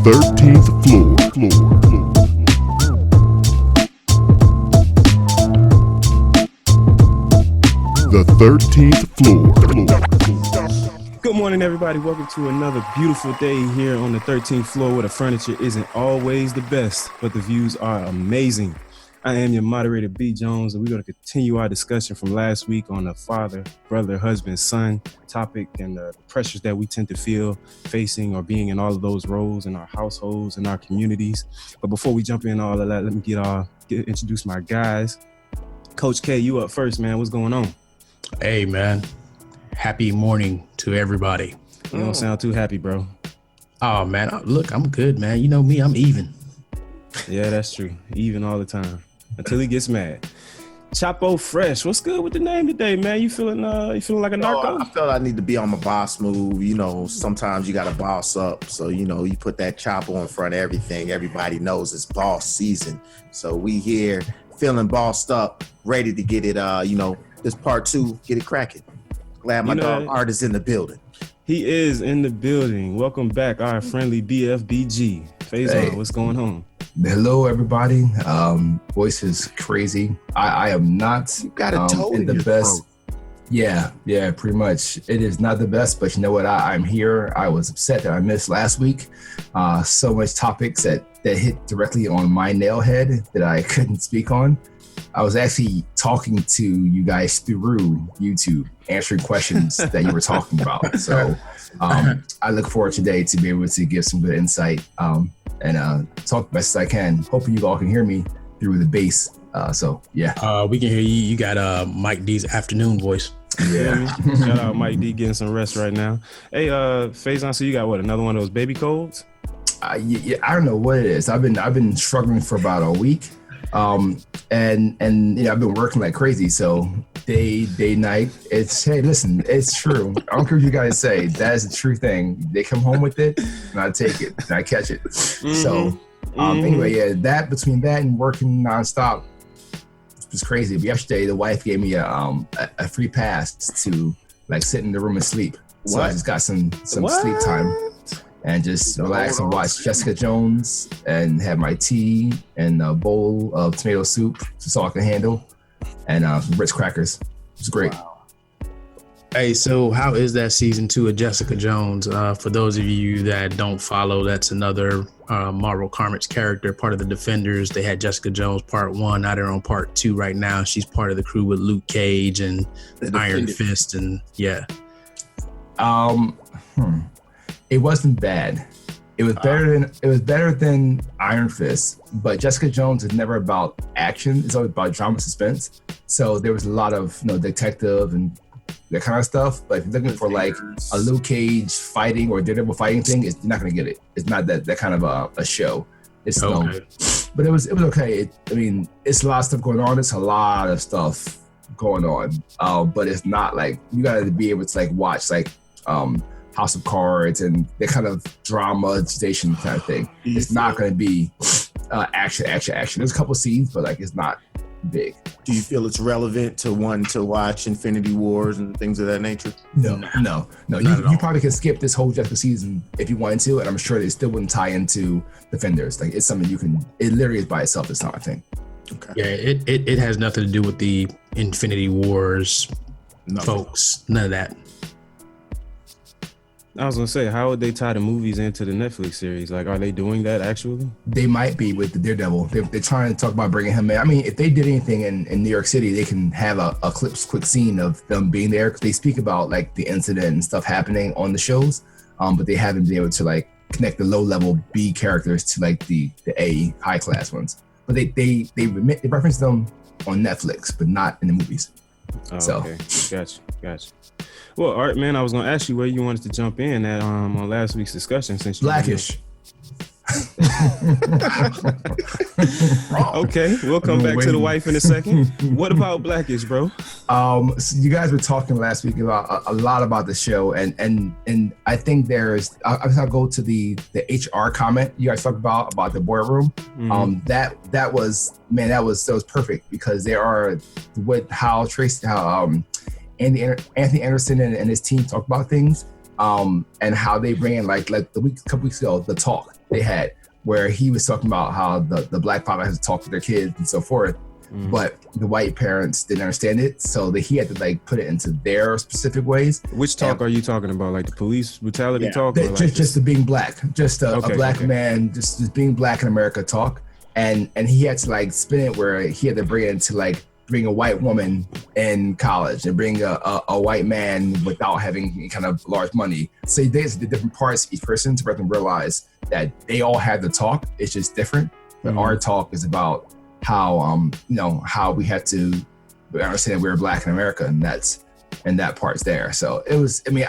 13th floor. The 13th floor. Good morning, everybody. Welcome to another beautiful day here on the 13th floor, where the furniture isn't always the best, but the views are amazing. I am your moderator, B. Jones, and we're going to continue our discussion from last week on the father, brother, husband, son topic and the pressures that we tend to feel facing or being in all of those roles in our households and our communities. But before we jump in all of that, let me introduce my guys. Coach K, you up first, man. What's going on? Hey, man. Happy morning to everybody. You don't sound too happy, bro. Oh, man. Look, I'm good, man. You know me, I'm even. Yeah, that's true. Even all the time. Until he gets mad. Chapo Fresh, what's good with the name today, man? You feeling like a narco? I felt I need to be on my boss move. You know, sometimes you got to boss up. So, you know, you put that Chapo in front of everything. Everybody knows it's boss season. So we here feeling bossed up, ready to get it, this part 2, get it cracking. Glad my dog Art is in the building. He is in the building. Welcome back, our friendly BFBG. Faison, What's going on? Hello, everybody. Voice is crazy. I am not you got a toe in the best. Throat. Yeah, pretty much. It is not the best, but you know what? I'm here. I was upset that I missed last week. So much topics that hit directly on my nail head that I couldn't speak on. I was actually talking to you guys through YouTube, answering questions that you were talking about. So I look forward today to be able to give some good insight and talk the best as I can. Hoping you all can hear me through the bass. We can hear you. You got Mike D's afternoon voice. Yeah. Shout out Mike D getting some rest right now. Hey, Faison, so you got what? Another one of those baby colds? I don't know what it is. I've been struggling for about a week. And you know, I've been working like crazy. So day, night, hey, listen, it's true. I don't care what you guys say. That is a true thing. They come home with it and I take it and I catch it. Mm-hmm. So, anyway, that between that and working nonstop was crazy. But yesterday, the wife gave me a free pass to like sit in the room and sleep. So I just got some sleep time. And just relax and watch Jessica Jones and have my tea and a bowl of tomato soup, just all I can handle, and some Ritz crackers. It's great. Wow. Hey, so how is that season 2 of Jessica Jones? For those of you that don't follow, that's another Marvel Comics character, part of the Defenders. They had Jessica Jones part 1, now they're on part 2 right now. She's part of the crew with Luke Cage and Iron Fist, and yeah. It wasn't bad. It was better than Iron Fist, but Jessica Jones is never about action. It's always about drama, suspense. So there was a lot of detective and that kind of stuff. But if you're looking for like a Luke Cage fighting or Daredevil fighting thing, you're not gonna get it. It's not that kind of a show. It's okay. But it was okay. It's a lot of stuff going on. It's a lot of stuff going on. But it's not like you gotta be able to like watch like House of Cards and that kind of drama station kind of thing. It's not going to be action. There's a couple scenes, but like it's not big. Do you feel it's relevant to one to watch Infinity Wars and things of that nature? No. You probably can skip this whole Jessica season if you wanted to, and I'm sure they still wouldn't tie into Defenders. Like it's something it literally is by itself. It's not a thing. Okay. Yeah, it has nothing to do with the Infinity Wars folks. None of that. I was gonna say, how would they tie the movies into the Netflix series? Like, are they doing that actually? They might be with the Daredevil. They're trying to talk about bringing him in. I mean, if they did anything in New York City, they can have a quick scene of them being there, because they speak about like the incident and stuff happening on the shows, but they haven't been able to like connect the low level B characters to like the A high class ones. But they reference them on Netflix, but not in the movies. Okay, gotcha. Well, Art, man, I was gonna ask you where you wanted to jump in at on last week's discussion, since you Blackish. Okay, we'll come back to the wife in a second. What about Blackish, bro? So you guys were talking last week about a lot about the show, and I think I'll go to the HR comment you guys talked about the boardroom. Mm-hmm. That was perfect, because there are how Anthony Anderson and his team talk about things, and how they bring in like couple weeks ago, the talk. they had, where he was talking about how the black father has to talk with their kids and so forth, but the white parents didn't understand it, so that he had to like put it into their specific ways. Which talk are you talking about? Like the police brutality talk? Or Just the being black, just a black man, just being black in America talk, and he had to like spin it where he had to bring it into like bring a white woman in college and bring a white man without having any kind of large money. So there's the different parts of each person to let them realize that they all have the talk. It's just different. But our talk is about how how we have to understand we're black in America, and that part's there. So it was. I mean,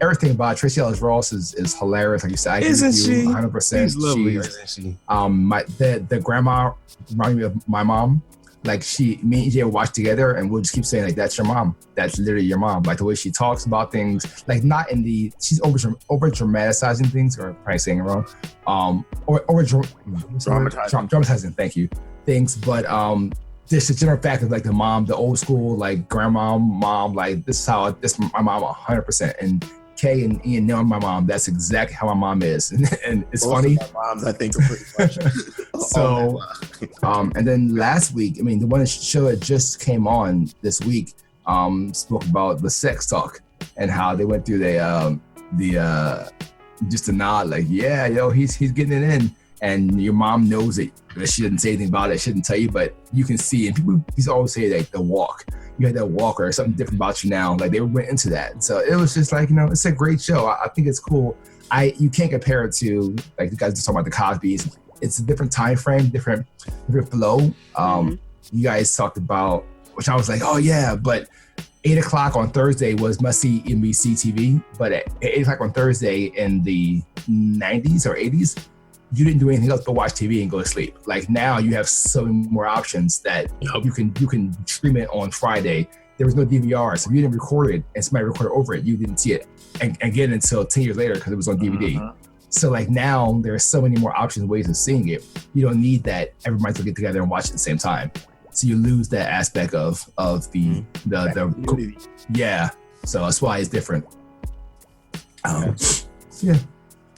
everything about Tracee Ellis Ross is hilarious. Like you said, I agree with you 100%. She's lovely, isn't she? The grandma reminded me of my mom. Like me and EJ would watch together, and we'll just keep saying like, "That's your mom. That's literally your mom." Like the way she talks about things, like not in she's over dramatizing things, or probably saying it wrong. Dramatizing. Thank you. Things, but just the general fact of like the mom, the old school like grandma mom, like this is my mom 100%. And Kay and Ian know my mom. That's exactly how my mom is, and it's Most funny. of my moms, I think, are pretty much. So, and then last week, I mean, the one show that just came on this week, spoke about the sex talk and how they went through just a nod, like, yeah, he's getting it in, and your mom knows it. She didn't say anything about it. She didn't tell you, but you can see. And people used to always say like the walk. You had that walk or something different about you now. Like they went into that. So it was just like, it's a great show. I think it's cool. You can't compare it to like you guys just talking about the Cosbys. It's a different time frame, different flow. You guys talked about, which I was like, oh yeah, but 8:00 on Thursday was must-see NBC TV. But at 8:00 on Thursday in the 90s or 80s, you didn't do anything else but watch TV and go to sleep. Like now you have so many more options that you can stream it on Friday. There was no DVR, so if you didn't record it and somebody recorded over it, you didn't see it and get it until 10 years later because it was on DVD. So like now there are so many more options, ways of seeing it. You don't need that everybody's gonna get together and watch it at the same time. So you lose that aspect of the yeah. So that's why it's different. Yeah.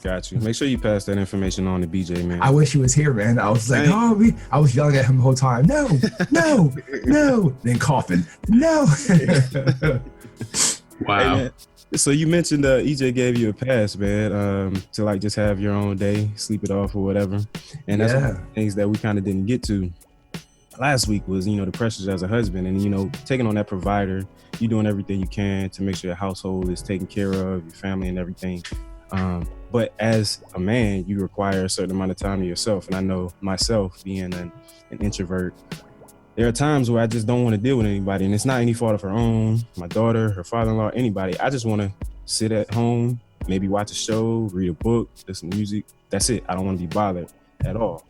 Got you. Make sure you pass that information on to BJ, man. I wish he was here, man. I was like, I was yelling at him the whole time. No. Then coughing. No. Wow. Hey, so you mentioned EJ gave you a pass, man, to like just have your own day, sleep it off or whatever. And that's one of the things that we kind of didn't get to last week was, the pressures as a husband and, taking on that provider, you doing everything you can to make sure your household is taken care of, your family and everything. But as a man, you require a certain amount of time to yourself. And I know myself being an introvert, there are times where I just don't want to deal with anybody. And it's not any fault of her own, my daughter, her father-in-law, anybody. I just want to sit at home, maybe watch a show, read a book, listen to music. That's it. I don't want to be bothered at all.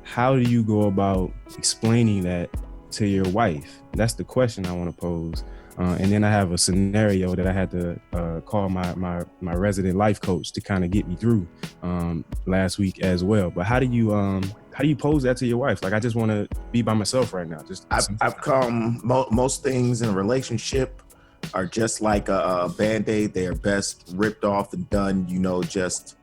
How do you go about explaining that to your wife? That's the question I want to pose. And then I have a scenario that I had to call my resident life coach to kind of get me through last week as well. But how do you pose that to your wife? Like, I just want to be by myself right now. I've come, most things in a relationship are just like a Band-Aid. They are best ripped off and done, just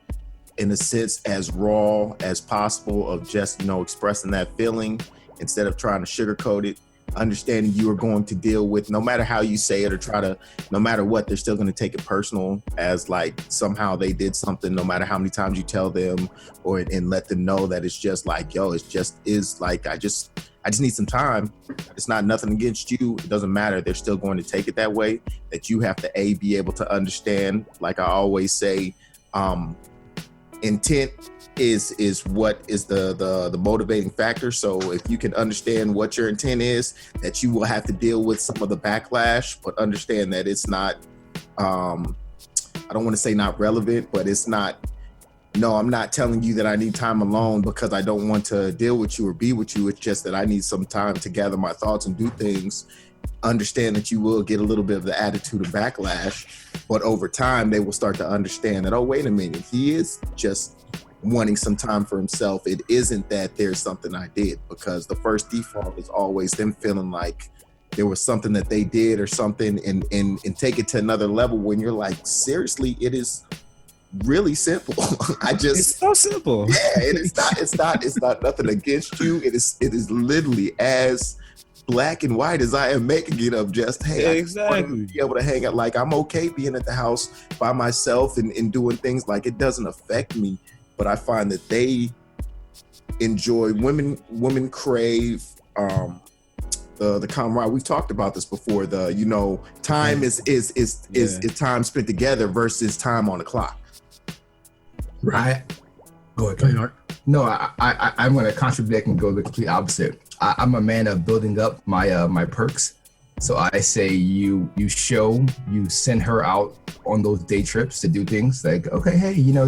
in a sense as raw as possible of just, expressing that feeling instead of trying to sugarcoat it. Understanding you are going to deal with, no matter how you say it or no matter what, they're still going to take it personal as like somehow they did something, no matter how many times you tell them and let them know that it's just like, I just need some time. It's not nothing against you. It doesn't matter. They're still going to take it that way, that you have to be able to understand. Like I always say, intent is what is the motivating factor. So if you can understand what your intent is, that you will have to deal with some of the backlash, but understand that it's not, I don't want to say not relevant, but it's not, no, I'm not telling you that I need time alone because I don't want to deal with you or be with you. It's just that I need some time to gather my thoughts and do things. Understand that you will get a little bit of the attitude of backlash, but over time they will start to understand that, oh, wait a minute, he is just wanting some time for himself. It isn't that there's something I did, because the first default is always them feeling like there was something that they did or something, and take it to another level when you're like, seriously, it is really simple. It's so simple. Yeah, it's not nothing against you. It is literally as black and white as I am making it of just, hey, Exactly. I want to be able to hang out. Like, I'm okay being at the house by myself and doing things. Like, it doesn't affect me, but I find that they enjoy, women crave the camaraderie. We've talked about this before. The, you know, time is time spent together versus time on the clock. Right. Go ahead, Art. No, I'm going to contradict and go the complete opposite. I'm a man of building up my perks. So I say you send her out on those day trips to do things like, okay, hey, you know,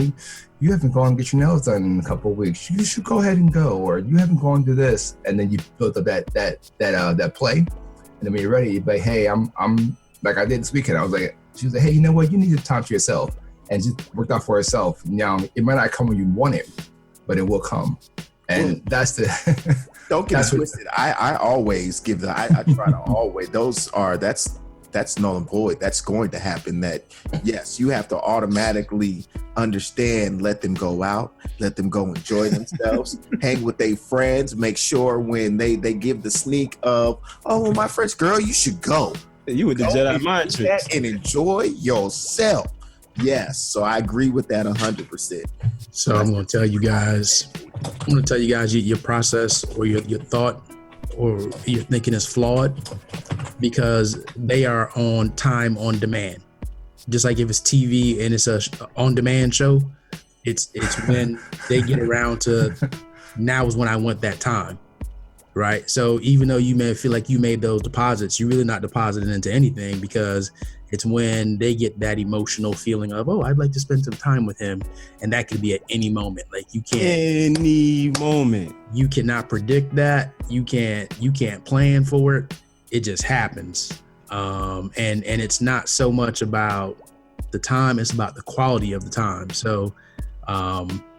you haven't gone and get your nails done in a couple of weeks. You should go ahead and go, or you haven't gone to this, and then you build up that play, and then when you're ready, you're like, hey, I'm like I did this weekend. She was like, hey, you know what? You need time to yourself, and just worked out for herself. Now it might not come when you want it, but it will come, and that's the. Don't get it twisted. I always give I try to always. That's null and void. That's going to happen. That yes, you have to automatically understand. Let them go out. Let them go enjoy themselves. Hang with their friends. Make sure when they give the sneak of, oh, well, my friends, girl, you should go. You with the Jedi mind tricks. And enjoy yourself. Yes, so I agree with that 100%. So I'm going to tell you guys your process or your thought or your thinking is flawed because they are on time on demand. Just like if it's TV and it's a on demand show, it's when they get around to now is when I want that time. Right. So even though you may feel like you made those deposits, you're really not depositing into anything because it's when they get that emotional feeling of, oh, I'd like to spend some time with him. And that could be at any moment. Like you cannot predict that. You can't plan for it. It just happens. And it's not so much about the time, it's about the quality of the time. So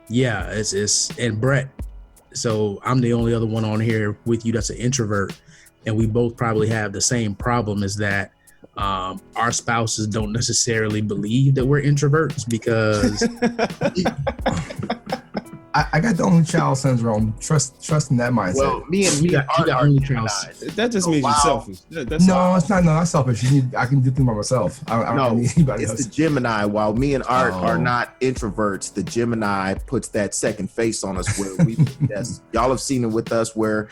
it's and Brett. So I'm the only other one on here with you that's an introvert, and we both probably have the same problem is that our spouses don't necessarily believe that we're introverts because I got the only child syndrome. Trust in that mindset. Well, me you got only child. That just means you're selfish. That's no, all. it's not. No, I'm selfish. I can do things by myself. I don't need anybody it's else. the Gemini. While me and Art are not introverts, the Gemini puts that second face on us where we y'all have seen it with us where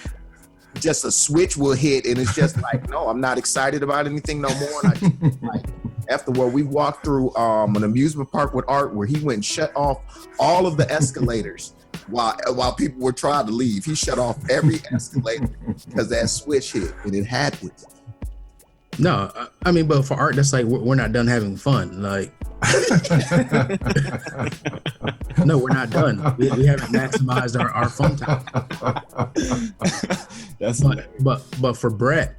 just a switch will hit and it's just like, no, I'm not excited about anything no more. And afterward, we walked through an amusement park with Art where he went and shut off all of the escalators while people were trying to leave. He shut off every escalator because that switch hit, and it happens. No, I mean, but for Art, that's like we're not done having fun. Like, no, we're not done. We haven't maximized our fun time. But for Brett,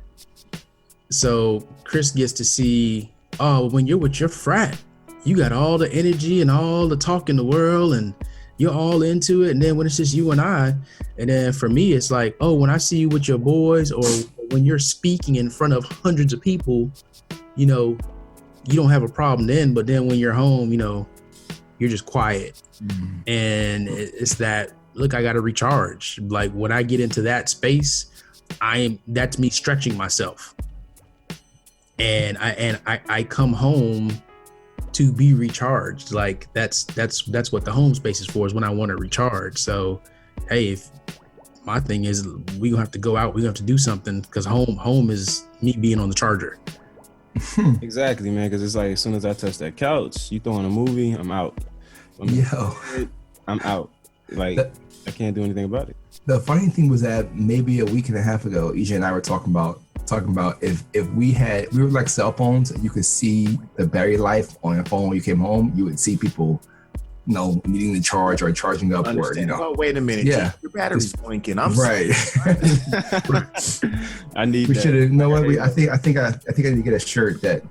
so Chris gets to see, oh, when you're with your frat, you got all the energy and all the talk in the world, and you're all into it. And then when it's just you and I, and then for me, it's like, oh, when I see you with your boys or when you're speaking in front of hundreds of people, you know, you don't have a problem then. But then when you're home, you know, you're just quiet. Mm-hmm. And it's that, look, I got to recharge. Like when I get into that space, that's me stretching myself. And I come home to be recharged. Like that's what the home space is for, is when I want to recharge. So, hey, if my thing is we gonna have to go out, we gonna have to do something because home is me being on the charger. Exactly, man. Because it's like as soon as I touch that couch, you throwing a movie, I'm out. I'm out. Like I can't do anything about it. The funny thing was that maybe a week and a half ago, EJ and I were talking about if we were like cell phones, you could see the battery life on your phone when you came home. You would see people, you know, needing to charge or charging up, or you know. Oh, wait a minute, yeah, your battery's blinking. I'm right. I need. We should have. You know what? I think I need to get a shirt that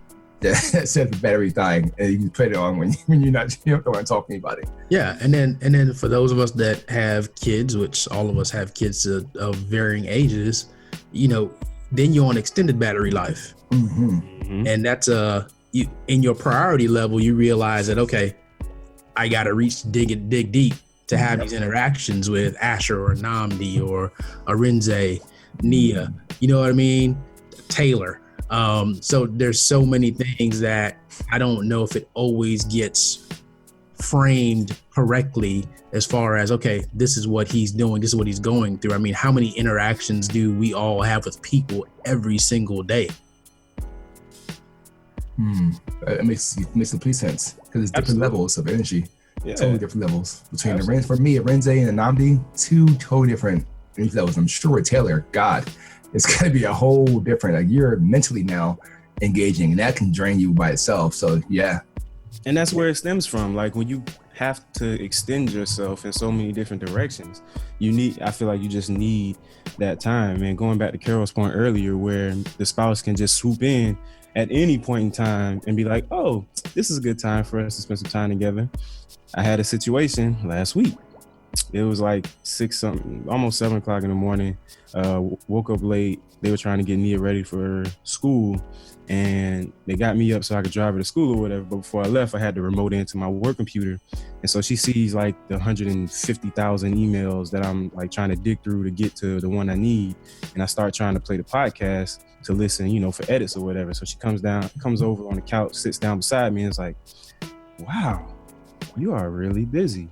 says the battery's dying, and you can put it on when you're not, you don't want to talk to anybody. Yeah, and then for those of us that have kids, which all of us have kids of varying ages, you know, then you're on extended battery life. Mm-hmm. And that's in your priority level, you realize that, okay, I got to dig deep to have these interactions with Asher or Namdi or Arinze, Nia, you know what I mean? Taylor. So there's so many things that I don't know if it always gets framed correctly as far as, okay, this is what he's doing, this is what he's going through. I mean, how many interactions do we all have with people every single day? It makes complete sense because it's different levels of energy. Yeah. Totally different levels between Arinze. For me, Arinze and Namdi, two totally different energy levels. I'm sure with Taylor, God, it's got to be a whole different. Like you're mentally now engaging, and that can drain you by itself. So yeah, and that's where it stems from. Like when you have to extend yourself in so many different directions, I feel like you just need that time. And going back to Carol's point earlier, where the spouse can just swoop in at any point in time and be like, oh, this is a good time for us to spend some time together. I had a situation last week. It was like 6-something, almost 7 o'clock in the morning. Woke up late. They were trying to get Nia ready for school, and they got me up so I could drive her to school or whatever. But before I left, I had to remote into my work computer. And so she sees like the 150,000 emails that I'm like trying to dig through to get to the one I need. And I start trying to play the podcast to listen, for edits or whatever. So she comes over on the couch, sits down beside me, and is like, wow, you are really busy.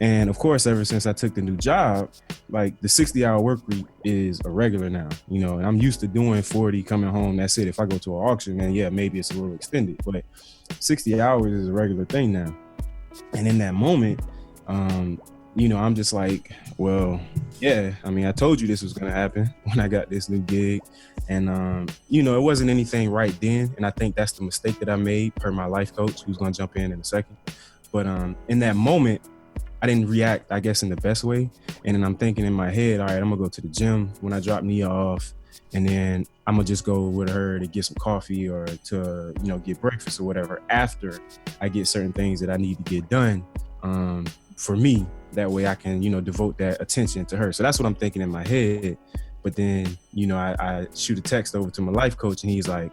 And of course, ever since I took the new job, like the 60-hour work week is a regular now, and I'm used to doing 40, coming home, that's it. If I go to an auction, then yeah, maybe it's a little extended, but 60 hours is a regular thing now. And in that moment, I'm just like, well, yeah, I mean, I told you this was going to happen when I got this new gig. And, it wasn't anything right then. And I think that's the mistake that I made per my life coach, who's going to jump in a second. But in that moment, I didn't react, I guess, in the best way. And then I'm thinking in my head, all right, I'm gonna go to the gym when I drop Nia off, and then I'm gonna just go with her to get some coffee or to, get breakfast or whatever after I get certain things that I need to get done for me. That way I can, devote that attention to her. So that's what I'm thinking in my head. But then, I shoot a text over to my life coach, and he's like,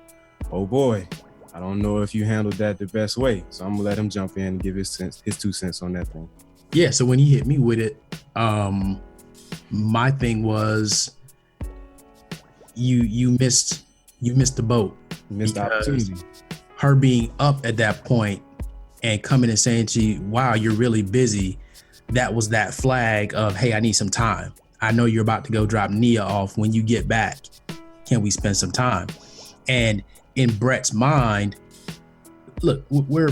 oh boy, I don't know if you handled that the best way. So I'm gonna let him jump in and give his 2 cents on that thing. Yeah, so when he hit me with it, my thing was you missed the boat. You missed the opportunity. Her being up at that point and coming and saying to you, wow, you're really busy, that was that flag of, hey, I need some time. I know you're about to go drop Nia off. When you get back, can we spend some time? And in Brett's mind, look, we're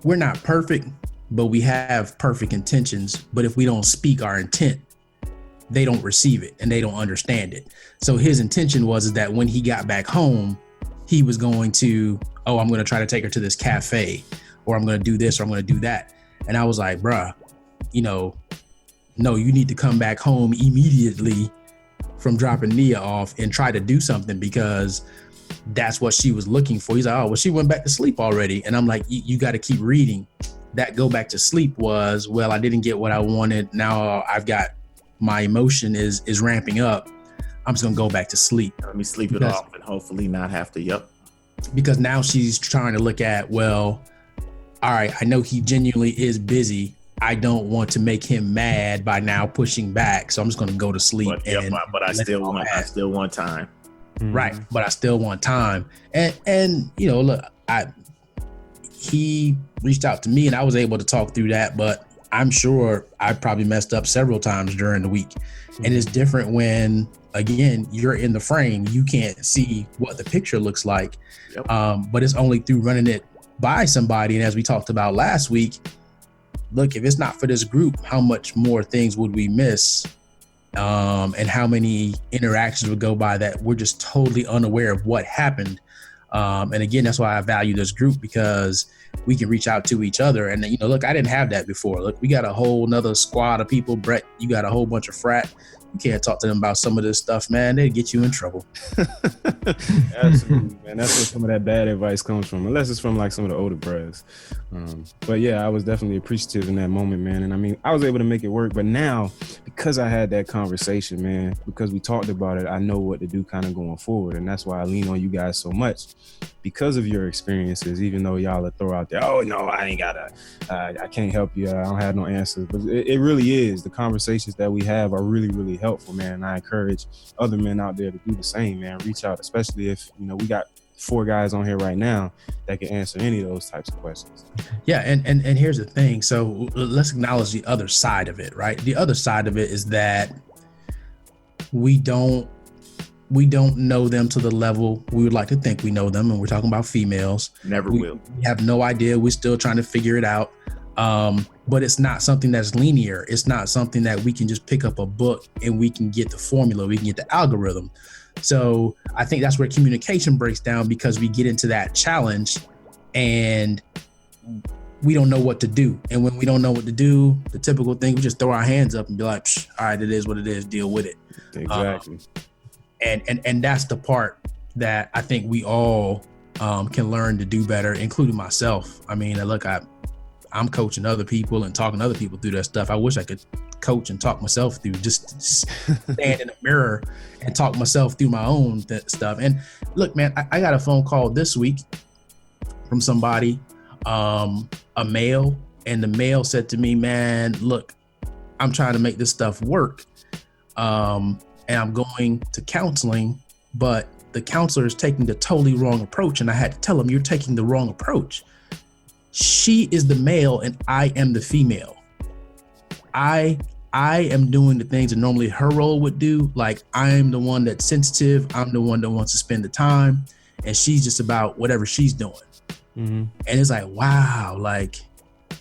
not perfect, but we have perfect intentions. But if we don't speak our intent, they don't receive it and they don't understand it. So his intention was that when he got back home, he was going to, I'm going to try to take her to this cafe, or I'm going to do this, or I'm going to do that. And I was like, bruh, no, you need to come back home immediately from dropping Nia off and try to do something, because that's what she was looking for. He's like, oh, well, she went back to sleep already. And I'm like, you got to keep reading. That go back to sleep was, well, I didn't get what I wanted. Now I've got, my emotion is ramping up. I'm just gonna go back to sleep. Let me sleep it off and hopefully not have to, yep. Because now she's trying to look at, well, all right, I know he genuinely is busy. I don't want to make him mad by now pushing back. So I'm just gonna go to sleep. But I still want time. Right, but I still want time. And look, he reached out to me and I was able to talk through that, but I'm sure I probably messed up several times during the week. And it's different when, again, you're in the frame, you can't see what the picture looks like. Yep. But it's only through running it by somebody. And as we talked about last week, look, if it's not for this group, how much more things would we miss? And how many interactions would go by that we're just totally unaware of what happened. And again, that's why I value this group, because we can reach out to each other. And, look, I didn't have that before. Look, we got a whole nother squad of people. Brett, you got a whole bunch of frat you can't talk to them about some of this stuff, man. They'll get you in trouble. Absolutely, man. That's where some of that bad advice comes from, unless it's from like some of the older brothers. But yeah, I was definitely appreciative in that moment, man. And I mean, I was able to make it work. But now, because I had that conversation, man, because we talked about it, I know what to do kind of going forward. And that's why I lean on you guys so much, because of your experiences, even though y'all will throw out there, oh, no, I can't help you. I don't have no answers. But it really is. The conversations that we have are really, really helpful, man. And I encourage other men out there to do the same, man. Reach out, especially if, you know, we got 4 guys on here right now that can answer any of those types of questions. Yeah, and here's the thing. So let's acknowledge the other side of it, right? The other side of it is that we don't know them to the level we would like to think we know them, and we're talking about females. Never will. We have no idea. We're still trying to figure it out. But it's not something that's linear. It's not something that we can just pick up a book and we can get the formula, we can get the algorithm. So I think that's where communication breaks down, because we get into that challenge and we don't know what to do. And when we don't know what to do, the typical thing, we just throw our hands up and be like, all right, it is what it is, deal with it. Exactly. And that's the part that I think we all can learn to do better, including myself. I mean, look, I'm coaching other people and talking to other people through that stuff. I wish I could coach and talk myself through, just stand in the mirror and talk myself through my own stuff. And look, man, I got a phone call this week from somebody, a male, and the male said to me, man, look, I'm trying to make this stuff work. And I'm going to counseling, but the counselor is taking the totally wrong approach. And I had to tell him, you're taking the wrong approach. She is the male and I am the female. I am doing the things that normally her role would do. Like, I am the one that's sensitive. I'm the one that wants to spend the time, and she's just about whatever she's doing. Mm-hmm. And it's like, wow, like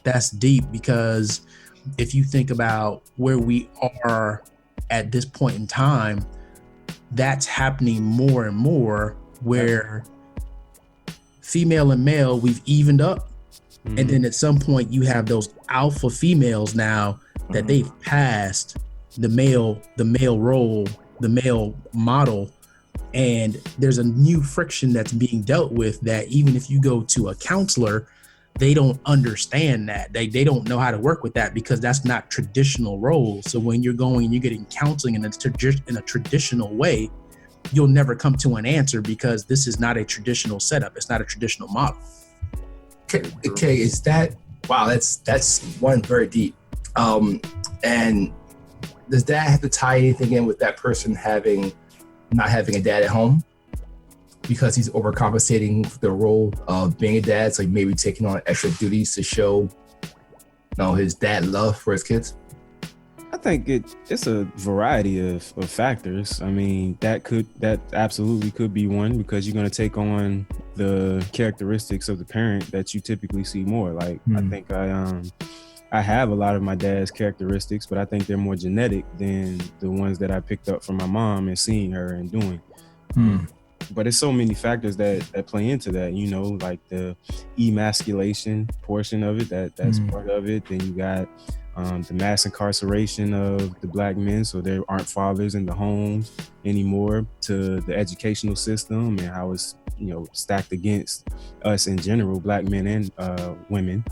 that's deep, because if you think about where we are at this point in time, that's happening more and more, where female and male, we've evened up. Mm-hmm. And then at some point you have those alpha females now that they've passed the male role, the male model. And there's a new friction that's being dealt with, that even if you go to a counselor, they don't understand that. They don't know how to work with that, because that's not traditional role. So when you're going and you're getting counseling in a traditional way, you'll never come to an answer, because this is not a traditional setup. It's not a traditional model. Okay, is that, wow, that's one very deep. And does that have to tie anything in with that person not having a dad at home, because he's overcompensating for the role of being a dad, so maybe taking on extra duties to show, his dad love for his kids? I think it's a variety of factors. I mean, that absolutely could be one, because you're going to take on the characteristics of the parent that you typically see more. Like, I think I have a lot of my dad's characteristics, but I think they're more genetic than the ones that I picked up from my mom and seeing her and doing. But there's so many factors that play into that, like the emasculation portion of it, that's part of it. Then you got the mass incarceration of the Black men, so there aren't fathers in the homes anymore, to the educational system and how it's stacked against us in general, Black men and women.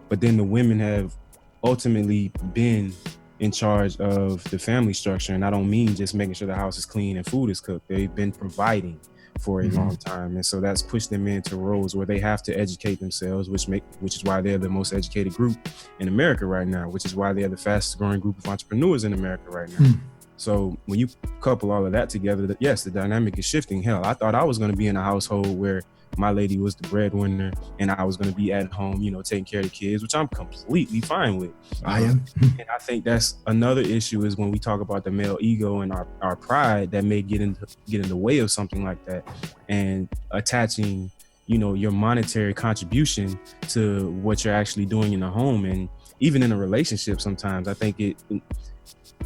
But then the women have ultimately been in charge of the family structure, and I don't mean just making sure the house is clean and food is cooked. They've been providing for a long time, and so that's pushed them into roles where they have to educate themselves, which is why they're the most educated group in America right now, which is why they're the fastest growing group of entrepreneurs in America right now. So when you couple all of that together, yes, the dynamic is shifting. Hell, I thought I was going to be in a household where my lady was the breadwinner and I was going to be at home, taking care of the kids, which I'm completely fine with. I am. And I think that's another issue, is when we talk about the male ego and our pride that may get in the way of something like that, and attaching, your monetary contribution to what you're actually doing in the home. And even in a relationship, sometimes I think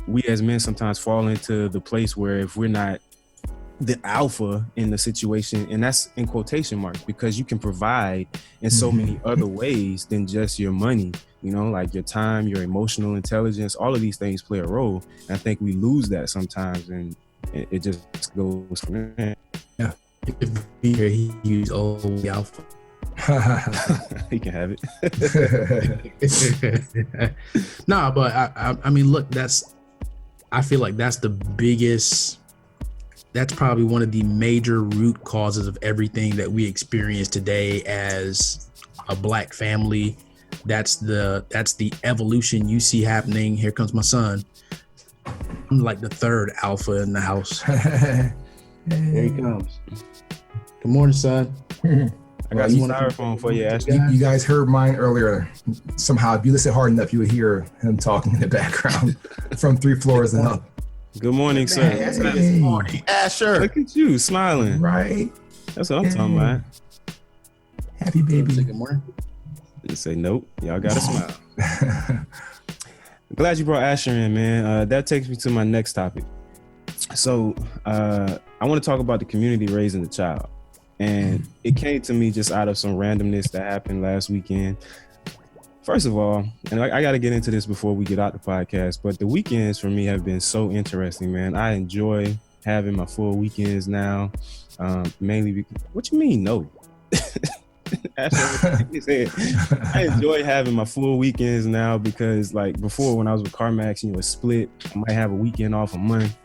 we as men sometimes fall into the place where if we're not the alpha in the situation, and that's in quotation marks, because you can provide in so many other ways than just your money, You know, like your time, your emotional intelligence, all of these things play a role. And I think we lose that sometimes, and it just goes from there. Yeah. If he used old alpha. He can have it. Nah, but I mean, look, I feel like that's probably one of the major root causes of everything that we experience today as a Black family. That's the evolution you see happening. Here comes my son. I'm like the third alpha in the house. There he comes. Good morning, son. I got some styrofoam for you, Ashley. You guys heard mine earlier. Somehow, if you listen hard enough, you would hear him talking in the background from 3 floors and up. Good morning, sir. Hey. Morning, Asher. Look at you smiling. Right. That's what I'm talking about. Happy baby. Say good morning. You say nope. Y'all gotta smile. I'm glad you brought Asher in, man. That takes me to my next topic. So I want to talk about the community raising the child. And it came to me just out of some randomness that happened last weekend. First of all, and I got to get into this before we get out the podcast, but the weekends for me have been so interesting, man. I enjoy having my full weekends now, mainly because, what you mean, no? I enjoy having my full weekends now because, like, before when I was with CarMax, you know, it's split. I might have a weekend off a month,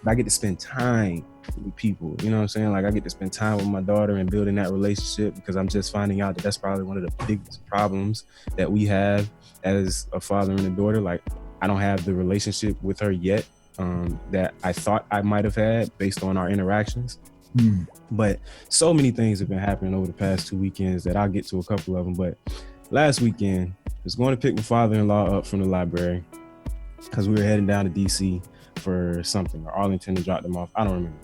but I get to spend time with people, you know what I'm saying? Like, I get to spend time with my daughter and building that relationship, because I'm just finding out that that's probably one of the biggest problems that we have as a father and a daughter. Like, I don't have the relationship with her yet that I thought I might have had based on our interactions. But so many things have been happening over the past 2 weekends that I'll get to a couple of them. But last weekend, I was going to pick my father-in-law up from the library because we were heading down to DC for something, or Arlington to drop them off. I don't remember.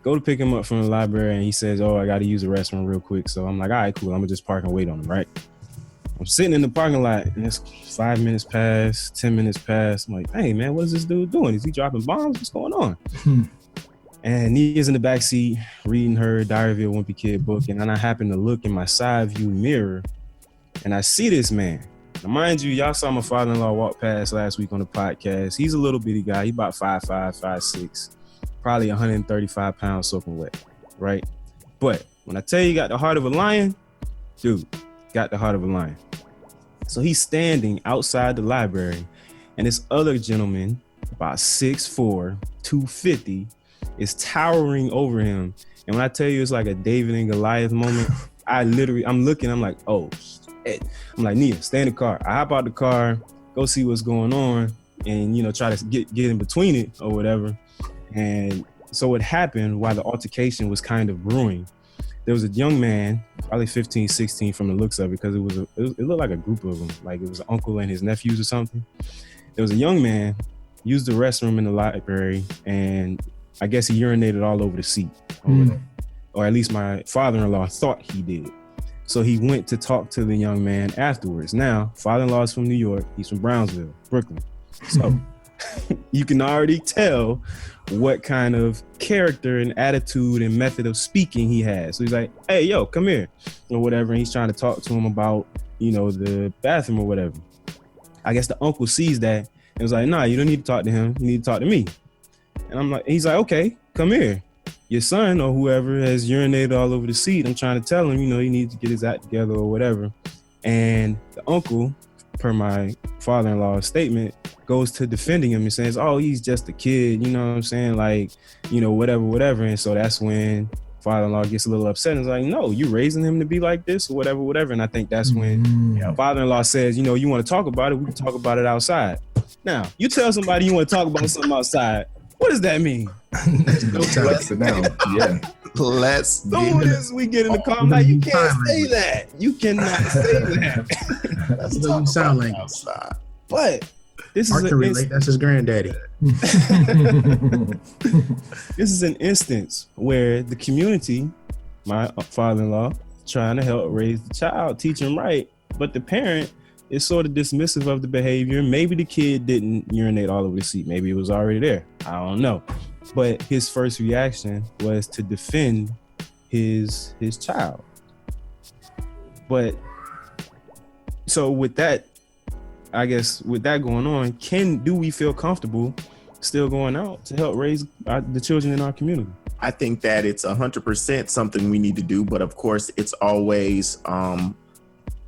Go to pick him up from the library, and he says, oh, I got to use the restroom real quick. So I'm like, all right, cool. I'm going to just park and wait on him, right? I'm sitting in the parking lot, and it's 5 minutes past, 10 minutes past. I'm like, hey, man, what is this dude doing? Is he dropping bombs? What's going on? And he is in the backseat reading her Diary of a Wimpy Kid book. And then I happen to look in my side view mirror, and I see this man. Now, mind you, y'all saw my father-in-law walk past last week on the podcast. He's a little bitty guy. He's about 5'5", 5'6", probably 135 pounds soaking wet, right? But when I tell you, got the heart of a lion, dude, got the heart of a lion. So he's standing outside the library, and this other gentleman, about 6'4", 250, is towering over him. And when I tell you it's like a David and Goliath moment, I'm looking, I'm like, oh, shit. I'm like, Nia, stay in the car. I hop out the car, go see what's going on, and, you know, try to get in between it or whatever. And so what happened while the altercation was kind of brewing, there was a young man, probably 15, 16 from the looks of it, because it looked like a group of them, like it was an uncle and his nephews or something. There was a young man, used the restroom in the library, and I guess he urinated all over the seat, or at least my father-in-law thought he did. So he went to talk to the young man afterwards. Now, father-in-law is from New York. He's from Brownsville, Brooklyn. So you can already tell what kind of character and attitude and method of speaking he has. So he's like, hey, yo, come here, or whatever. And he's trying to talk to him about, you know, the bathroom or whatever. I guess the uncle sees that and was like, nah, you don't need to talk to him. You need to talk to me. And I'm like, he's like, okay, come here. Your son or whoever has urinated all over the seat. I'm trying to tell him, you know, he needs to get his act together or whatever. And the uncle, per my father-in-law's statement, goes to defending him and says, oh, he's just a kid, you know what I'm saying? Like, you know, whatever. And so that's when father-in-law gets a little upset and is like, no, you raising him to be like this or whatever. And I think that's when father-in-law says, you know, you want to talk about it, we can talk about it outside. Now, you tell somebody you want to talk about something outside, what does that mean? No time for now. Yeah. Let's Soon as we get in the car, I'm like, you can't say that. You cannot say that. That's what you sound like. outside. But this Mark is can relate. That's his granddaddy. this is an instance where the community, my father-in-law, trying to help raise the child, teach him right, but the parent is sort of dismissive of the behavior. Maybe the kid didn't urinate all over the seat. Maybe it was already there. I don't know. But his first reaction was to defend his child. But so with that I guess with that going on, do we feel comfortable still going out to help raise the children in our community? I think that it's 100% something we need to do, but of course it's always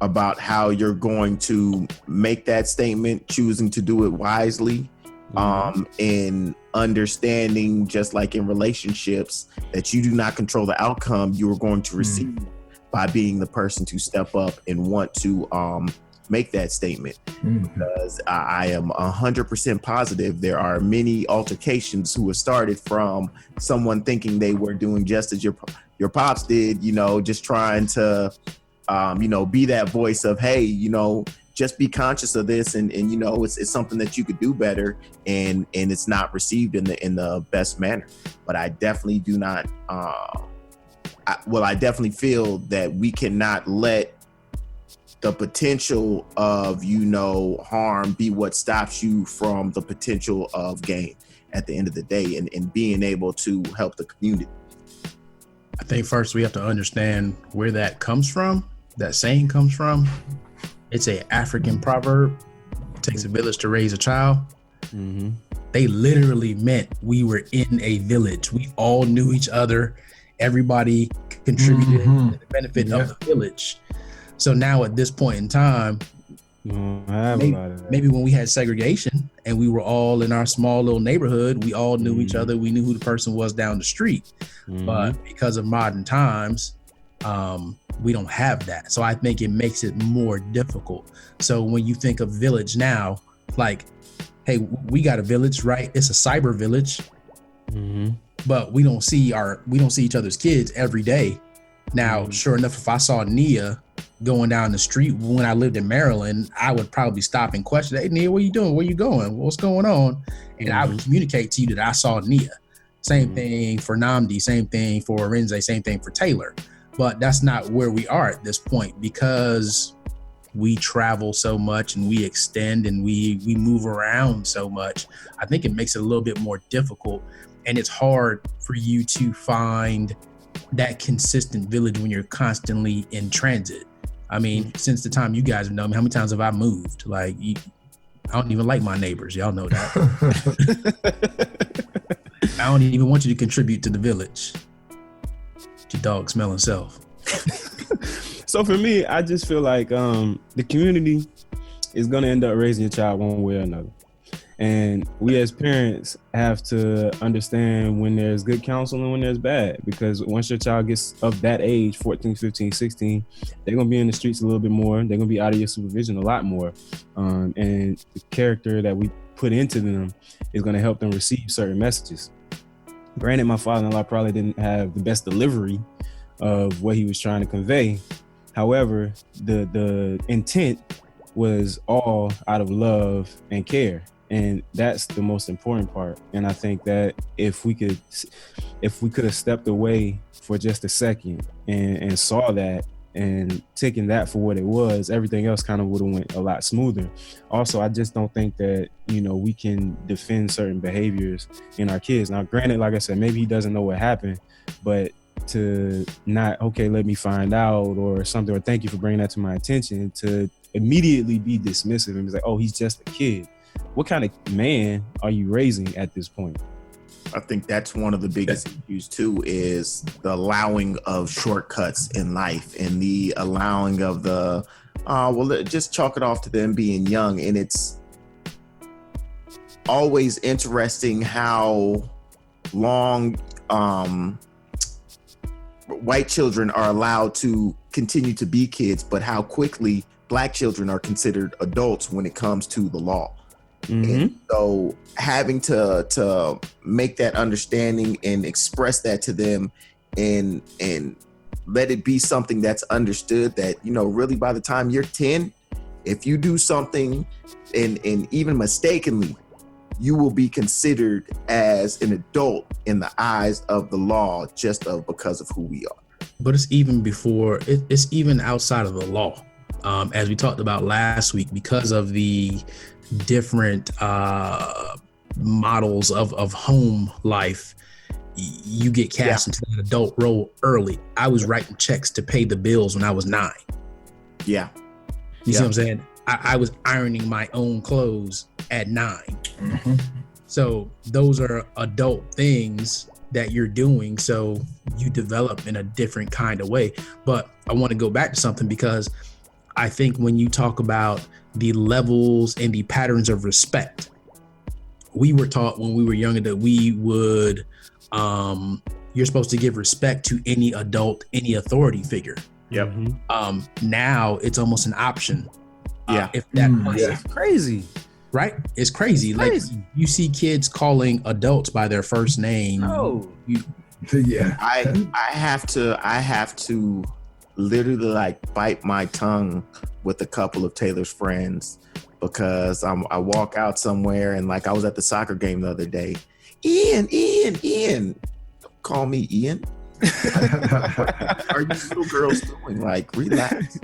about how you're going to make that statement, choosing to do it wisely, and understanding, just like in relationships, that you do not control the outcome you are going to receive by being the person to step up and want to make that statement. Because I am 100% positive there are many altercations who have started from someone thinking they were doing just as your pops did, just trying to be that voice of, hey, just be conscious of this, and it's something that you could do better, and it's not received in the best manner. But I definitely do not I definitely feel that we cannot let the potential of harm be what stops you from the potential of gain at the end of the day, and being able to help the community. I think first we have to understand where that comes from. That saying comes from. It's a African proverb. It takes a village to raise a child. They literally meant we were in a village. We all knew each other. Everybody contributed to the benefit of the village. So now at this point in time, maybe when we had segregation and we were all in our small little neighborhood, we all knew each other. We knew who the person was down the street. But because of modern times, we don't have that. So I think it makes it more difficult. So when you think of village now, like, hey, we got a village, right? It's a cyber village, but we don't see each other's kids every day. Now, sure enough, if I saw Nia going down the street when I lived in Maryland, I would probably stop and question, hey, Nia, what are you doing? Where you going? What's going on? And I would communicate to you that I saw Nia. Same thing for Namdi, same thing for Arinze, same thing for Taylor. But that's not where we are at this point, because we travel so much and we extend and we move around so much. I think it makes it a little bit more difficult, and it's hard for you to find that consistent village when you're constantly in transit. I mean, since the time you guys have known me, how many times have I moved? Like, I don't even like my neighbors. Y'all know that. I don't even want you to contribute to the village. Your dog smelling self. So for me, I just feel like the community is going to end up raising your child one way or another. And we as parents have to understand when there's good counsel and when there's bad, because once your child gets of that age, 14, 15, 16, they're going to be in the streets a little bit more. They're going to be out of your supervision a lot more. And the character that we put into them is going to help them receive certain messages. Granted, my father-in-law probably didn't have the best delivery of what he was trying to convey. However, the intent was all out of love and care. And that's the most important part. And I think that if we could have stepped away for just a second and saw that and taken that for what it was, everything else kind of would have went a lot smoother. Also, I just don't think that, we can defend certain behaviors in our kids. Now, granted, like I said, maybe he doesn't know what happened, but to not, okay, let me find out or something, or thank you for bringing that to my attention, to immediately be dismissive and be like, oh, he's just a kid. What kind of man are you raising at this point? I think that's one of the biggest issues too, is the allowing of shortcuts in life and the allowing of the, just chalk it off to them being young. And it's always interesting how long white children are allowed to continue to be kids, but how quickly Black children are considered adults when it comes to the law. And so having to make that understanding and express that to them and let it be something that's understood that, really by the time you're 10, if you do something and even mistakenly, you will be considered as an adult in the eyes of the law because of who we are. But it's even before, it's even outside of the law. As we talked about last week, because of the different models of home life, you get cast into an adult role early. I was writing checks to pay the bills when I was 9. Yeah. You see what I'm saying? I was ironing my own clothes at 9. Mm-hmm. So those are adult things that you're doing. So you develop in a different kind of way. But I want to go back to something, because I think when you talk about the levels and the patterns of respect, we were taught when we were younger that we would, you're supposed to give respect to any adult, any authority figure. Yep. Now it's almost an option. Yeah. If that yeah. It's crazy. right? It's crazy. Like you see kids calling adults by their first name. No. Yeah. I have to literally like bite my tongue with a couple of Taylor's friends, because I walk out somewhere and like I was at the soccer game the other day. Ian, don't call me Ian. What are you little girls doing? Like, relax.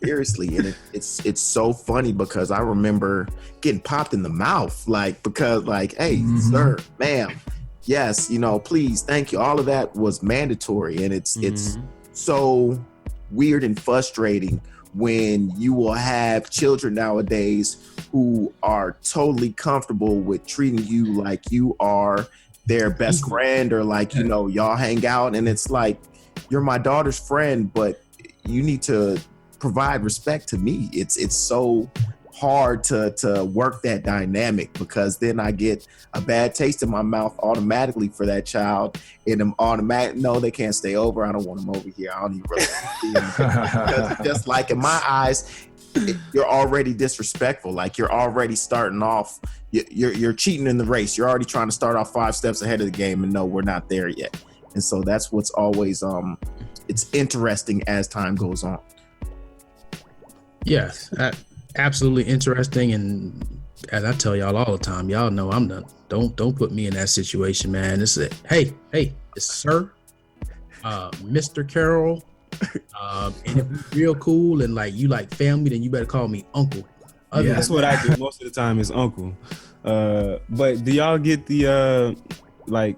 Seriously, and it's so funny because I remember getting popped in the mouth, like, because like, hey, sir, ma'am, yes, please, thank you. All of that was mandatory, and it's so weird and frustrating when you will have children nowadays who are totally comfortable with treating you like you are their best friend, or like, y'all hang out, and it's like, you're my daughter's friend, but you need to provide respect to me. It's so hard to work that dynamic, because then I get a bad taste in my mouth automatically for that child, and I'm automatic, no, they can't stay over. I don't want them over here. I don't even really see them. Because just like in my eyes, you're already disrespectful. Like, you're already starting off, you're cheating in the race. You're already trying to start off 5 steps ahead of the game, and no, we're not there yet. And so that's what's always it's interesting as time goes on. Yes, absolutely interesting. And as I tell y'all all the time, y'all know I'm not. Don't put me in that situation, man. It's hey, it's sir, Mr. Carroll. And if you're real cool and like you like family, then you better call me uncle. Yeah, that's what I do most of the time is uncle. But do y'all get the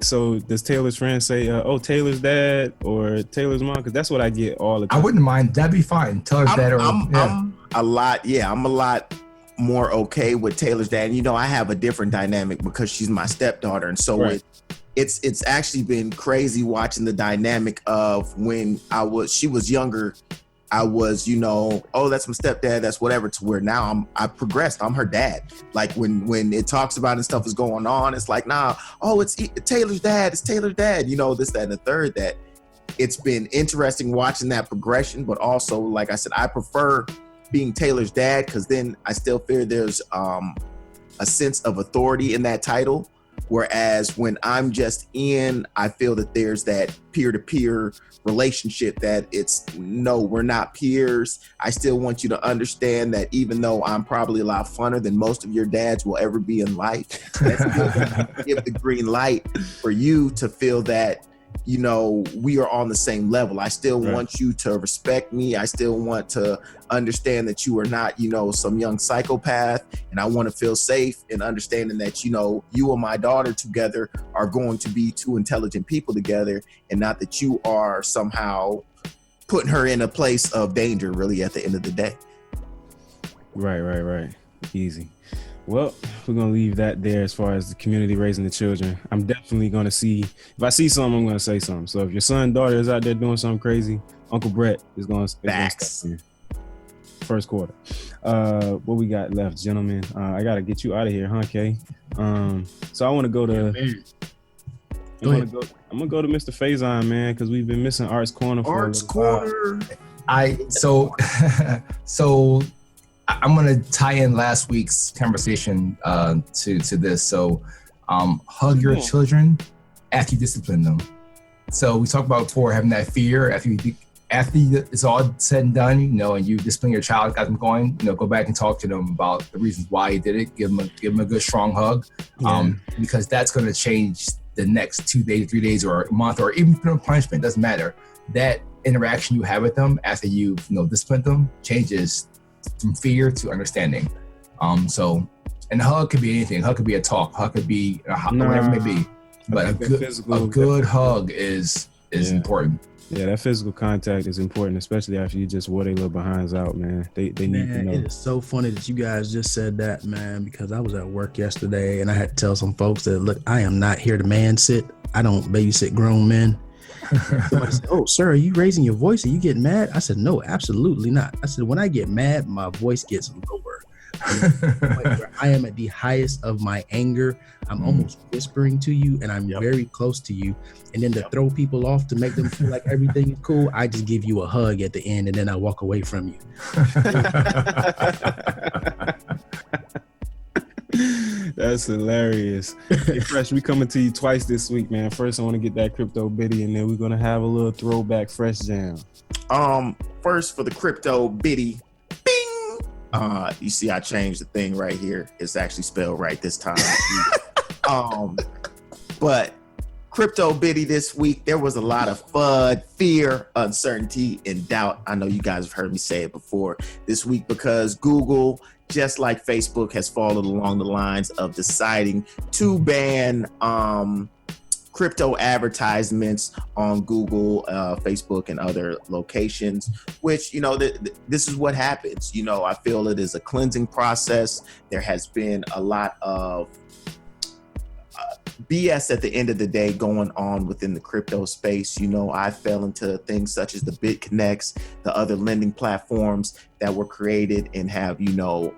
so does Taylor's friend say, Taylor's dad or Taylor's mom? Because that's what I get all the time. I wouldn't mind. That'd be fine. Taylor's dad or I'm a lot more okay with Taylor's dad. And, I have a different dynamic because she's my stepdaughter. And so it's actually been crazy watching the dynamic of when she was younger. I was, that's my stepdad, that's whatever, to where now I progressed. I'm her dad. Like when it talks about and stuff is going on, it's like, nah, it's Taylor's dad, this, that, and the third. That it's been interesting watching that progression, but also, like I said, I prefer being Taylor's dad, because then I still feel there's a sense of authority in that title. Whereas when I'm just Ian, I feel that there's that peer-to-peer relationship that no, we're not peers. I still want you to understand that even though I'm probably a lot funner than most of your dads will ever be in life, that's still give the green light for you to feel that, we are on the same level. I still want you to respect me. I still want to understand that you are not, some young psychopath. And I want to feel safe in understanding that, you and my daughter together are going to be 2 intelligent people together, and not that you are somehow putting her in a place of danger, really, at the end of the day. Right. Easy. Well, we're going to leave that there as far as the community raising the children. I'm definitely going to see, if I see something, I'm going to say something. So if your son, daughter is out there doing something crazy, Uncle Brett is going to step in. First quarter. What we got left, gentlemen? I got to get you out of here, huh, Kay? So I want to go to... I'm going to go to Mr. Faison, man, because we've been missing Arts Corner for Arts Corner. So I'm going to tie in last week's conversation to this. So hug your children after you discipline them. So we talked about before having that fear after it's all said and done, and you discipline your child, got them going, go back and talk to them about the reasons why you did it. Give them a good strong hug, because that's going to change the next 2 days, 3 days, or a month, or even punishment. Doesn't matter. That interaction you have with them after you discipline them changes from fear to understanding. And a hug could be anything. A hug could be a talk. A hug could be whatever it may be. But a good hug is important. Yeah, that physical contact is important, especially after you just wore their little behinds out, man. They need to know. It is so funny that you guys just said that, man, because I was at work yesterday and I had to tell some folks that, look, I am not here to man sit. I don't babysit grown men. Somebody said, "Oh, sir, are you raising your voice? Are you getting mad?" I said, "No, absolutely not." I said, "When I get mad, my voice gets lower. I am at the highest of my anger. I'm almost whispering to you, and I'm very close to you. And then to throw people off to make them feel like everything is cool, I just give you a hug at the end, and then I walk away from you." That's hilarious. Hey, Fresh, we coming to you twice this week, man. First, I want to get that crypto biddy, and then we're gonna have a little throwback Fresh jam. First for the crypto biddy, bing. You see, I changed the thing right here. It's actually spelled right this time. But crypto biddy this week, there was a lot of FUD, fear, uncertainty, and doubt. I know you guys have heard me say it before this week because Google, just like Facebook, has followed along the lines of deciding to ban crypto advertisements on Google, Facebook, and other locations, which, you know, this is what happens. You know, I feel it is a cleansing process. There has been a lot of BS at the end of the day going on within the crypto space. You know, I fell into things such as the BitConnects, the other lending platforms that were created and have, you know,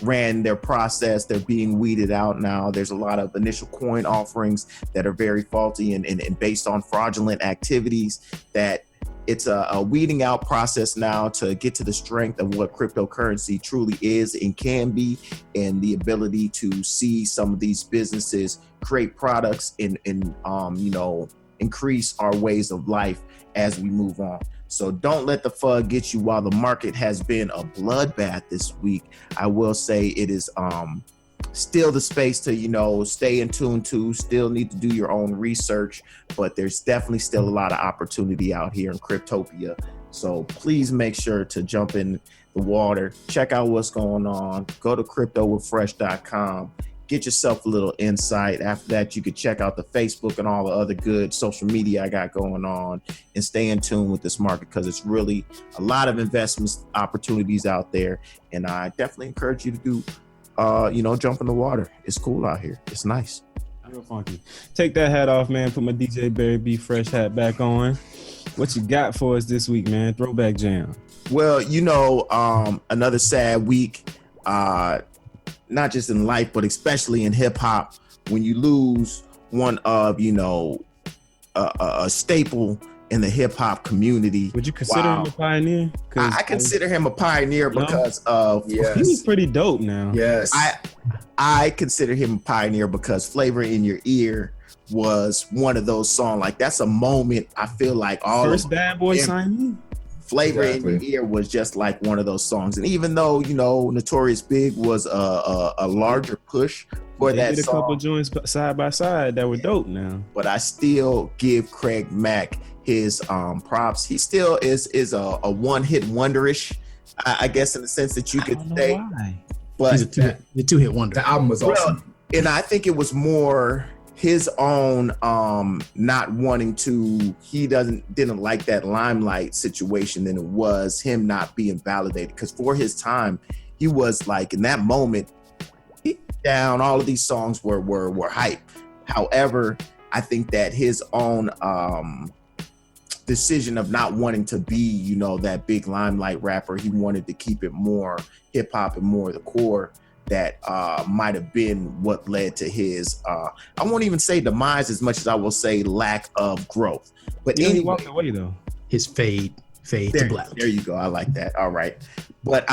ran their process. They're being weeded out now. There's a lot of initial coin offerings that are very faulty and based on fraudulent activities that it's a weeding out process now to get to the strength of what cryptocurrency truly is and can be, and the ability to see some of these businesses create products and you know, increase our ways of life as we move on. So don't let the FUD get you. While the market has been a bloodbath this week, I will say it is still the space to, you know, stay in tune to, still need to do your own research, but there's definitely still a lot of opportunity out here in Cryptopia. So please make sure to jump in the water, check out what's going on, go to cryptowithfresh.com, get yourself a little insight. After that, you can check out the Facebook and all the other good social media I got going on and stay in tune with this market because it's really a lot of investment opportunities out there. And I definitely encourage you to do you know, jump in the water. It's cool out here. It's nice. Real funky. Take that hat off, man. Put my DJ Barry B Fresh hat back on. What you got for us this week, man? Throwback jam. Well, you know, another sad week, not just in life, but especially in hip hop, when you lose one of, you know, a staple in the hip hop community. Would you consider him a pioneer? I consider him a pioneer because of he was pretty dope now. Yes. I consider him a pioneer because Flavor in Your Ear was one of those songs. Like, that's a moment I feel like all first Bad Boy signed. Flavor in Your Ear was just like one of those songs. And even though, you know, Notorious Big was a larger push for that did a song, couple joints side by side that were dope now. but I still give Craig Mack his props. He still is a one-hit wonderish, I guess, in the sense that you could say. Why. But He's a two-hit wonder. The album was awesome. and I think it was more his own not wanting to, he didn't like that limelight situation than it was him not being validated, because for his time he was like, in that moment, down, all of these songs were hype. However, I think that his own decision of not wanting to be, you know, that big limelight rapper, he wanted to keep it more hip hop and more the core, that might have been what led to his I won't even say demise as much as I will say lack of growth. But He anyway, walked away though. His fade to black. there you go. I like that. All right. But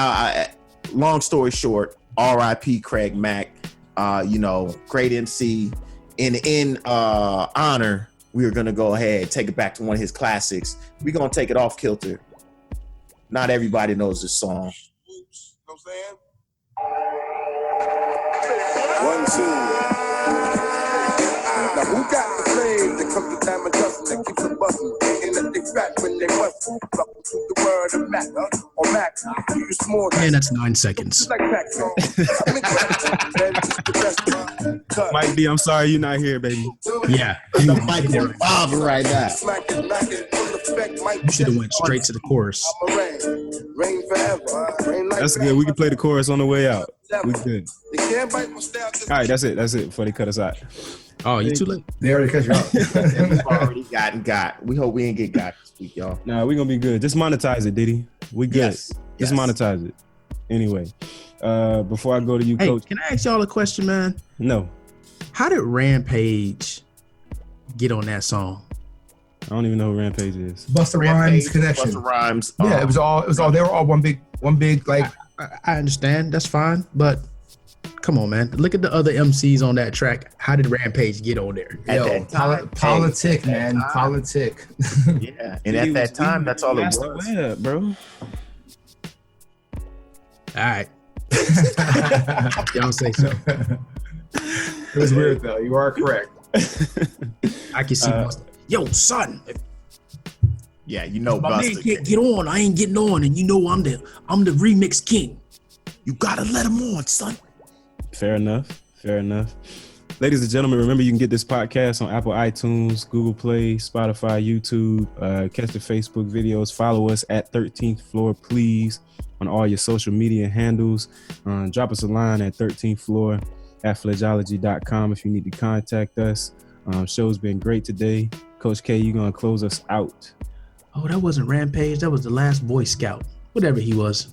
long story short, R.I.P. Craig Mack. You know, great MC. In honor, we are gonna go ahead and take it back to one of his classics. We're gonna take it off kilter. Not everybody knows this song. Oops, know what I'm saying? 1, 2. Now who got the flame that comes to time and dustin' that keeps them bustin'? And that they fat when they bustin'. Welcome to the world of Mac, or Mac. You small. And that's 9 seconds. Like Mac song. Mike B, I'm sorry you're not here, baby. Yeah. Michael Bob right now. Smacking, from the You should have went straight to the chorus. Rain forever. Rain like That's good. We can play the chorus on the way out. We good. They can't bite my style. All right, that's it. That's it before they cut us out. Oh, you too late. They already cut you off. We've already got. We hope we ain't get got this week, y'all. Nah, we gonna be good. Just monetize it, Diddy. We good. Yes. Just monetize it. Anyway, before I go to you, Hey, Coach. can I ask y'all a question, man? No, How did Rampage get on that song? I don't even know who Rampage is. Busta Rhymes connection. Busta Rhymes. Yeah, it was all. They were all one big like. I understand. That's fine. But come on, man. Look at the other MCs on that track. How did Rampage get on there? At Yo, that time, politic, man. Politic. Yeah, and at that time, that's all it was. Web, bro. All right. Y'all say so. It was weird though. You are correct. I can see. Yo, son. Yeah, you know, My man Busta. can't get on. I ain't getting on, and you know I'm the remix king. You gotta let him on, son. Fair enough. Fair enough. Ladies and gentlemen, remember you can get this podcast on Apple iTunes, Google Play, Spotify, YouTube. Catch the Facebook videos. Follow us at 13th Floor, please, on all your social media handles. Drop us a line at 13thfloor@fledgeology.com if you need to contact us. Show's been great today. Coach K, you gonna close us out? Oh, that wasn't Rampage. That was the last Boy Scout, whatever he was.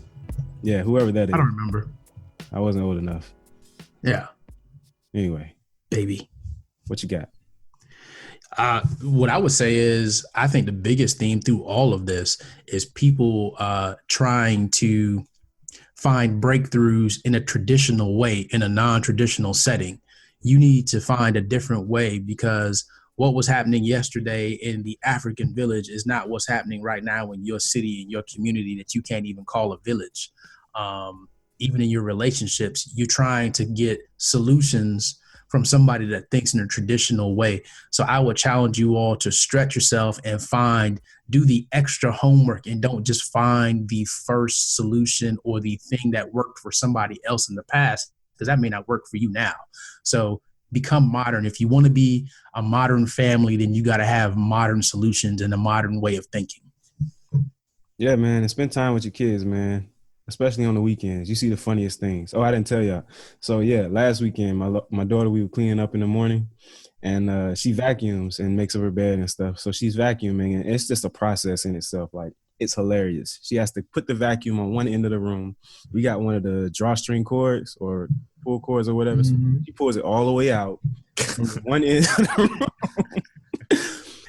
Yeah, whoever that is. I don't remember. I wasn't old enough. Yeah, Anyway, baby. what you got? What I would say is, I think the biggest theme through all of this is people trying to find breakthroughs in a traditional way, in a non-traditional setting. You need to find a different way, because what was happening yesterday in the African village is not what's happening right now in your city, in your community that you can't even call a village. Even in your relationships, you're trying to get solutions from somebody that thinks in a traditional way. So I would challenge you all to stretch yourself and do the extra homework, and don't just find the first solution or the thing that worked for somebody else in the past, because that may not work for you now. So become modern. If you want to be a modern family, then you got to have modern solutions and a modern way of thinking. Yeah, man, and spend time with your kids, man. Especially on the weekends. You see the funniest things. Oh, I didn't tell y'all. So yeah, last weekend, my daughter, we were cleaning up in the morning, and she vacuums and makes up her bed and stuff. So she's vacuuming, and it's just a process in itself. Like, it's hilarious. She has to put the vacuum on one end of the room. We got one of the drawstring cords or pull cords or whatever. Mm-hmm. So she pulls it all the way out from one end of the room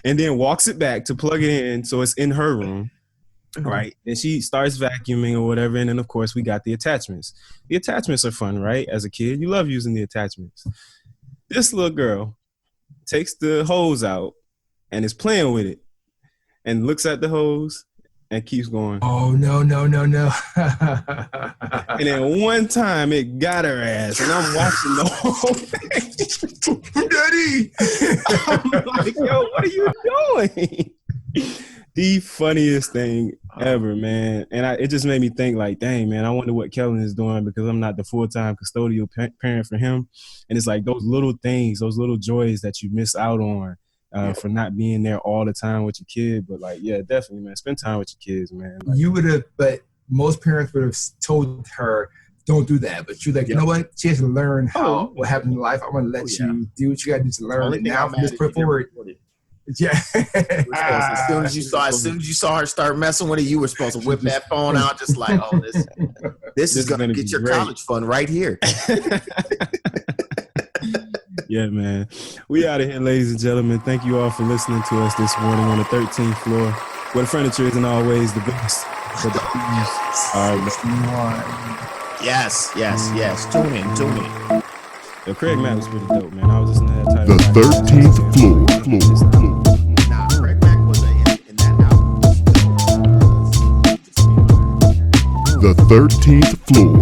and then walks it back to plug it in so it's in her room. Right. And she starts vacuuming or whatever. And then, of course, we got the attachments. The attachments are fun, right? As a kid, you love using the attachments. This little girl takes the hose out and is playing with it and looks at the hose and keeps going. Oh, no. And then one time it got her ass, and I'm watching the whole thing. Daddy! I'm like, yo, what are you doing? The funniest thing ever, man. And it just made me think, like, dang, man, I wonder what Kellen is doing, because I'm not the full-time custodial parent for him. And it's like those little things, those little joys that you miss out on for not being there all the time with your kid. But, like, yeah, definitely, man, spend time with your kids, man. Like, You would have, but most parents would have told her, don't do that. But you're like, you know what? She has to learn what happened in life. I'm going to let you do what you got to do to learn it. Now from this point forward. Yeah. As soon as you saw her start messing with it, you were supposed to whip that phone out, just like, oh, this is gonna get your great. college fund right here. Yeah, man. We out of here, ladies and gentlemen. Thank you all for listening to us this morning on the 13th floor, where the furniture isn't always the best, but the views are Yes. Tune in. Yo, Craig Mack was pretty dope, man. I was listening to that title. The 13th floor. Nah, Craig Mack was in that album. The 13th floor.